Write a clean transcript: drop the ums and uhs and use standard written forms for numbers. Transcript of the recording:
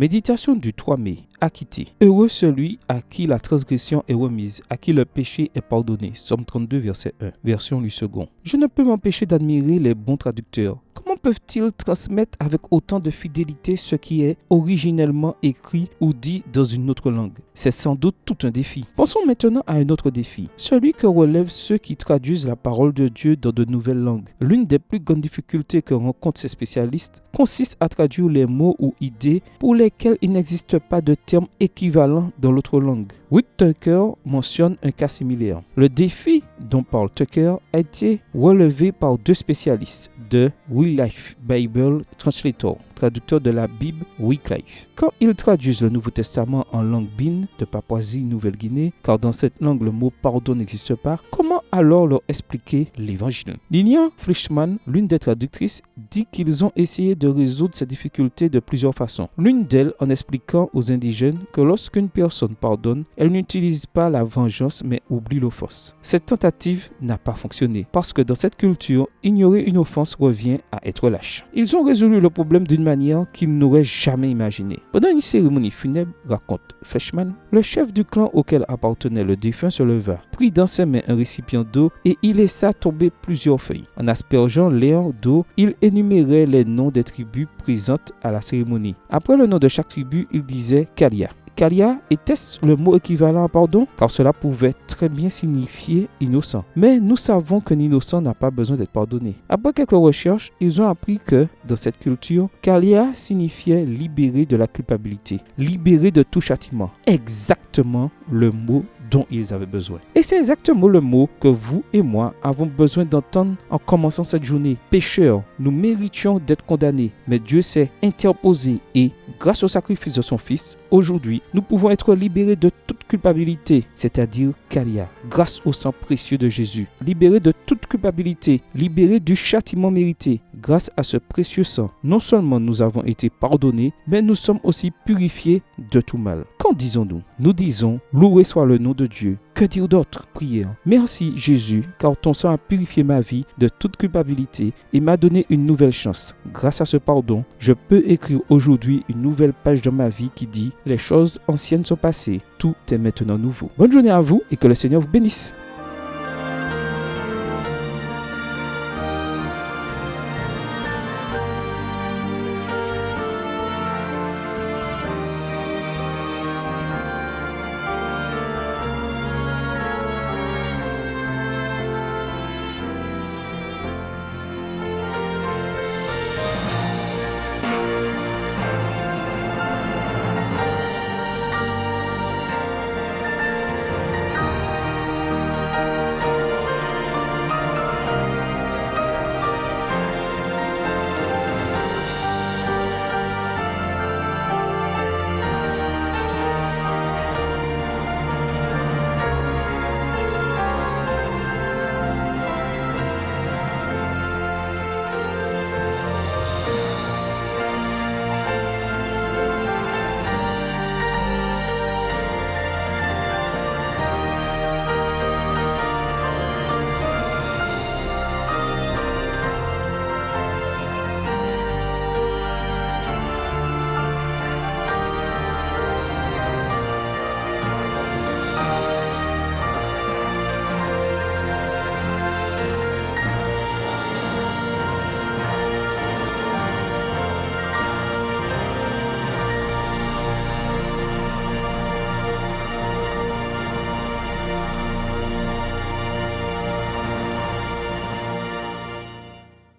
Méditation du 3 mai. Acquitté. Heureux celui à qui la transgression est remise, à qui le péché est pardonné. Somme 32, verset 1. Version Louis II. Je ne peux m'empêcher d'admirer les bons traducteurs. Comment peuvent-ils transmettre avec autant de fidélité ce qui est originellement écrit ou dit dans une autre langue? C'est sans doute tout un défi. Pensons maintenant à un autre défi, celui que relèvent ceux qui traduisent la parole de Dieu dans de nouvelles langues. L'une des plus grandes difficultés que rencontrent ces spécialistes consiste à traduire les mots ou idées pour lesquels il n'existe pas de terme équivalent dans l'autre langue. Whit Tucker mentionne un cas similaire. Le défi dont parle Tucker a été relevé par deux spécialistes de Real Life Bible Translator, traducteur de la Bible Wycliffe. Quand ils traduisent le Nouveau Testament en langue bin de Papouasie-Nouvelle-Guinée, car dans cette langue le mot pardon n'existe pas, comment alors leur expliquer l'évangile? Lilian Fleischman, l'une des traductrices, dit qu'ils ont essayé de résoudre ces difficultés de plusieurs façons. L'une d'elles en expliquant aux indigènes que lorsqu'une personne pardonne, elle n'utilise pas la vengeance mais oublie l'offense. Cette tentative n'a pas fonctionné parce que dans cette culture, ignorer une offense revient à être lâche. Ils ont résolu le problème d'une manière qu'ils n'auraient jamais imaginée. Pendant une cérémonie funèbre, raconte Fleischman, le chef du clan auquel appartenait le défunt se leva, prit dans ses mains un récipient d'eau et y laissa tomber plusieurs feuilles. En aspergeant l'air d'eau, il énumérait les noms des tribus présentes à la cérémonie. Après le nom de chaque tribu, il disait Kalia. Kalia était-ce le mot équivalent à pardon? Car cela pouvait très bien signifier innocent. Mais nous savons qu'un innocent n'a pas besoin d'être pardonné. Après quelques recherches, ils ont appris que, dans cette culture, Kalia signifiait libéré de la culpabilité, libéré de tout châtiment. Exactement le mot dont ils avaient besoin. Et c'est exactement le mot que vous et moi avons besoin d'entendre en commençant cette journée. Pécheurs, nous méritions d'être condamnés, mais Dieu s'est interposé et, grâce au sacrifice de son Fils, aujourd'hui, nous pouvons être libérés de toute culpabilité, c'est-à-dire Kalia, grâce au sang précieux de Jésus. Libérés de toute culpabilité, libérés du châtiment mérité, grâce à ce précieux sang. Non seulement nous avons été pardonnés, mais nous sommes aussi purifiés de tout mal. Qu'en disons-nous? Nous disons, loué soit le nom de Dieu. Que dire d'autre? Prière. Merci Jésus, car ton sang a purifié ma vie de toute culpabilité et m'a donné une nouvelle chance. Grâce à ce pardon, je peux écrire aujourd'hui une nouvelle page dans ma vie qui dit « Les choses anciennes sont passées, tout est maintenant nouveau ». Bonne journée à vous et que le Seigneur vous bénisse.